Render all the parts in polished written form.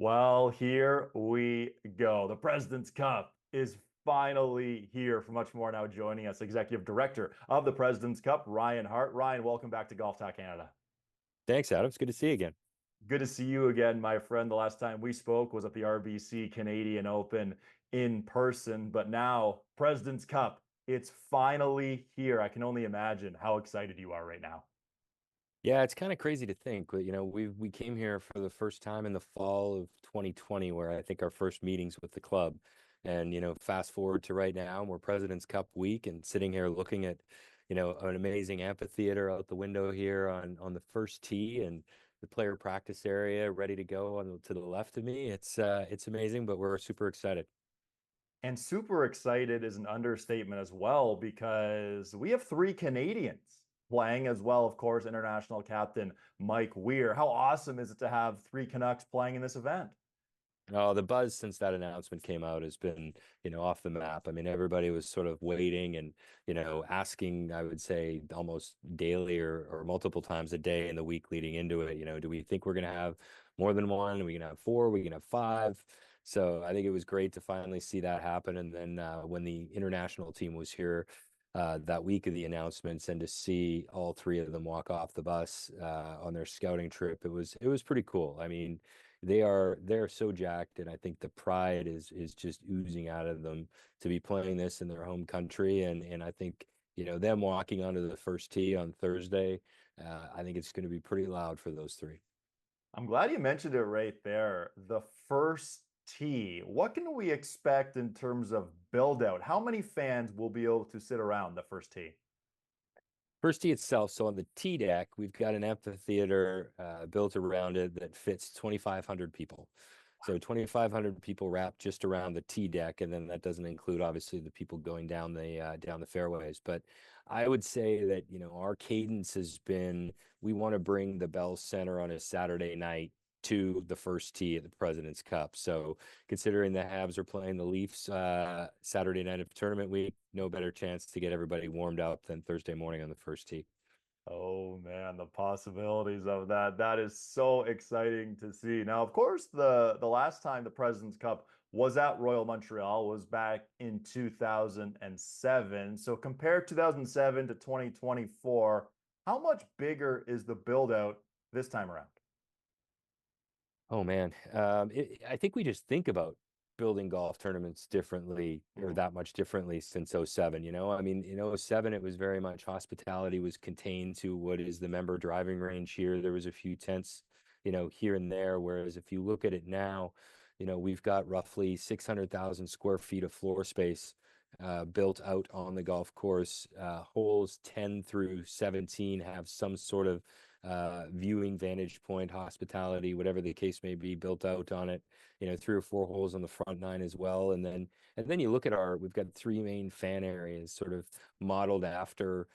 Well, here we go. The President's Cup is finally here. For much more, now joining us, Executive Director of the President's Cup, Ryan Hart. Ryan, welcome back to Golf Talk Canada. Thanks, Adam. It's good to see you again. Good to see you again, my friend. The last time we spoke was at the RBC Canadian Open in person, but now President's Cup, it's finally here. I can only imagine how excited you are right now. Yeah, it's kind of crazy to think, but we came here for the first time in the fall of 2020, where I think our first meetings with the club. And fast forward to right now, we're President's Cup week and sitting here looking at, an amazing amphitheater out the window here on the first tee and the player practice area ready to go to the left of me. It's amazing, but we're super excited. And super excited is an understatement as well because we have three Canadians playing as well, of course, international captain Mike Weir. How awesome is it to have three Canucks playing in this event? Oh, the buzz since that announcement came out has been, off the map. I mean, everybody was sort of waiting and, asking, I would say, almost daily or multiple times a day in the week leading into it. Do we think we're going to have more than one? Are we going to have four? Are we going to have five? So I think it was great to finally see that happen. And then when the international team was here that week of the announcements and to see all three of them walk off the bus on their scouting trip, it was pretty cool. I mean, they're so jacked, and I think the pride is just oozing out of them to be playing this in their home country. And I think them walking onto the first tee on Thursday, I think it's going to be pretty loud for those three. I'm glad you mentioned it right there. The first tee. What can we expect in terms of build out? How many fans will be able to sit around the first tee? First tee itself, so on the tee deck, we've got an amphitheater built around it that fits 2,500 people. So 2,500 people wrapped just around the tee deck, and then that doesn't include obviously the people going down the fairways. But I would say that our cadence has been we want to bring the Bell Center on a Saturday night to the first tee at the President's Cup. So considering the Habs are playing the Leafs Saturday night of tournament week, no better chance to get everybody warmed up than Thursday morning on the first tee. Oh man, the possibilities of that. That is so exciting to see. Now, of course, the last time the President's Cup was at Royal Montreal was back in 2007. So compare 2007 to 2024, how much bigger is the build out this time around? Oh man, I think we just think about building golf tournaments differently or that much differently since '07. I mean, in '07, it was very much hospitality was contained to what is the member driving range here. There was a few tents, here and there. Whereas if you look at it now, we've got roughly 600,000 square feet of floor space built out on the golf course. Holes 10 through 17 have some sort of viewing vantage point, hospitality, whatever the case may be, built out on it. Three or four holes on the front nine as well. And then you look at we've got three main fan areas, sort of modeled after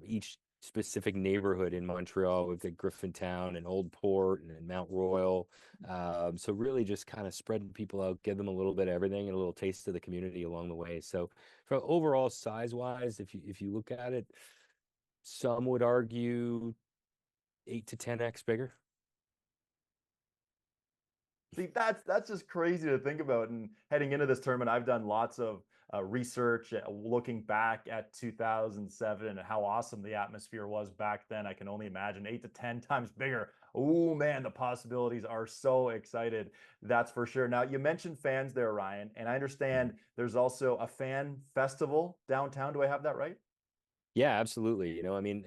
each specific neighborhood in Montreal. We've got Griffintown and Old Port and Mount Royal. So really just kind of spreading people out, give them a little bit of everything and a little taste of the community along the way. So for overall size wise, if you look at it, some would argue 8 to 10x bigger. See, that's just crazy to think about. And heading into this tournament, I've done lots of research looking back at 2007 and how awesome the atmosphere was back then. I can only imagine 8 to 10 times bigger. Oh man, the possibilities are so excited. That's for sure. Now, you mentioned fans there, Ryan, and I understand there's also a fan festival downtown. Do I have that right? Yeah, absolutely. I mean,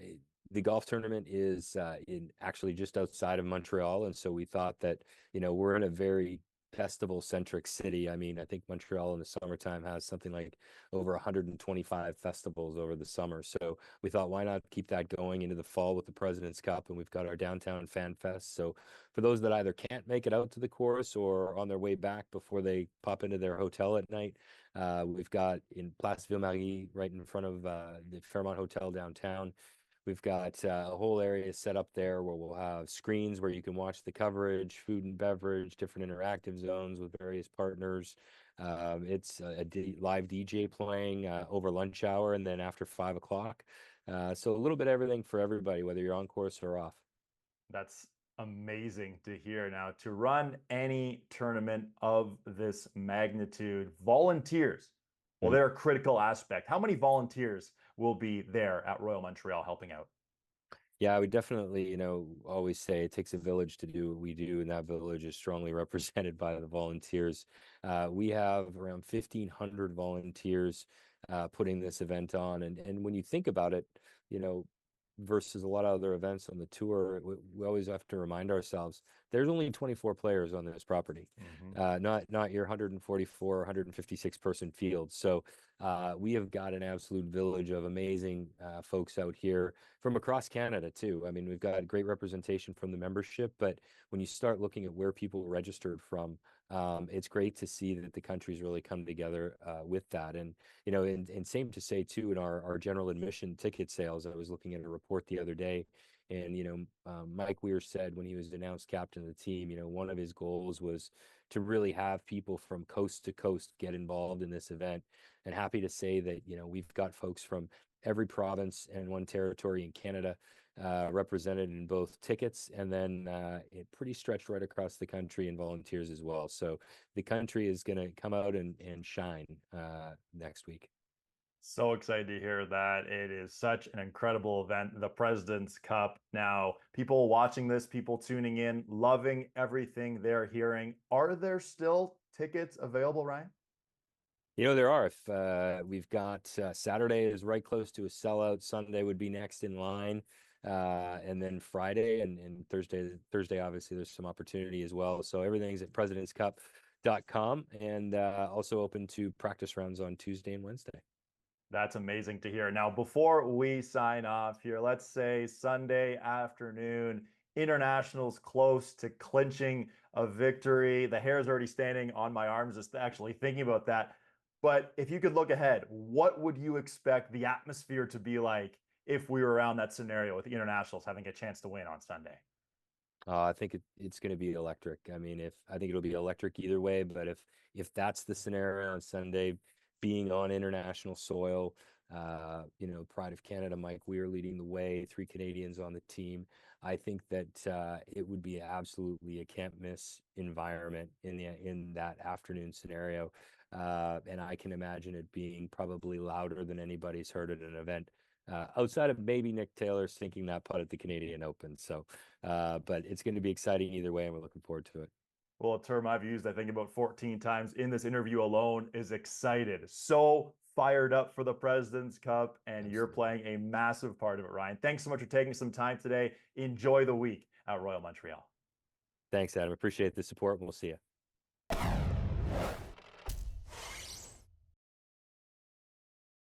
the golf tournament is in actually just outside of Montreal, and so we thought that we're in a very festival centric city. I mean, I think Montreal in the summertime has something like over 125 festivals over the summer. So we thought, why not keep that going into the fall with the President's Cup? And we've got our downtown fan fest. So for those that either can't make it out to the course or on their way back before they pop into their hotel at night, we've got in Place Ville-Marie, right in front of the Fairmont Hotel downtown. We've got a whole area set up there where we'll have screens where you can watch the coverage, food and beverage, different interactive zones with various partners. It's live DJ playing over lunch hour and then after 5 o'clock. So a little bit of everything for everybody, whether you're on course or off. That's amazing to hear. Now, to run any tournament of this magnitude, volunteers, well, Mm. they're a critical aspect. How many volunteers will be there at Royal Montreal helping out? Yeah, I would definitely, always say it takes a village to do what we do, and that village is strongly represented by the volunteers. We have around 1,500 volunteers putting this event on, and when you think about it, you know, versus a lot of other events on the tour, we always have to remind ourselves there's only 24 players on this property, Mhm. not your 144, 156 person field. So we have got an absolute village of amazing folks out here from across Canada too. I mean, we've got great representation from the membership, but when you start looking at where people registered from, it's great to see that the country's really come together with that. And and same to say too, in our general admission ticket sales, I was looking at a report the other day, and Mike Weir said when he was announced captain of the team, one of his goals was to really have people from coast to coast get involved in this event. And happy to say that we've got folks from every province and one territory in Canada represented in both tickets, and then it pretty stretched right across the country in volunteers as well. So the country is going to come out and shine next week. So excited to hear that. It is such an incredible event, the President's Cup. Now, people watching this, people tuning in, loving everything they're hearing. Are there still tickets available, Ryan? There are. If we've got Saturday is right close to a sellout. Sunday would be next in line, and then Friday and Thursday. Thursday, obviously, there's some opportunity as well. So everything's at presidentscup.com, and also open to practice rounds on Tuesday and Wednesday. That's amazing to hear. Now, before we sign off here, let's say Sunday afternoon, International's close to clinching a victory. The hair's already standing on my arms just actually thinking about that. But if you could look ahead, what would you expect the atmosphere to be like if we were around that scenario with the Internationals having a chance to win on Sunday? I think it's going to be electric. I mean, if I think it'll be electric either way, but if that's the scenario on Sunday, being on international soil, Pride of Canada, Mike Weir leading the way, three Canadians on the team, I think that it would be absolutely a can't miss environment in that afternoon scenario, and I can imagine it being probably louder than anybody's heard at an event. Outside of maybe Nick Taylor sinking that putt at the Canadian Open. So, but it's going to be exciting either way, and we're looking forward to it. Well, a term I've used, I think, about 14 times in this interview alone is excited. So fired up for the President's Cup, and you're Absolutely. playing a massive part of it, Ryan. Thanks so much for taking some time today. Enjoy the week at Royal Montreal. Thanks, Adam. Appreciate the support, and we'll see you.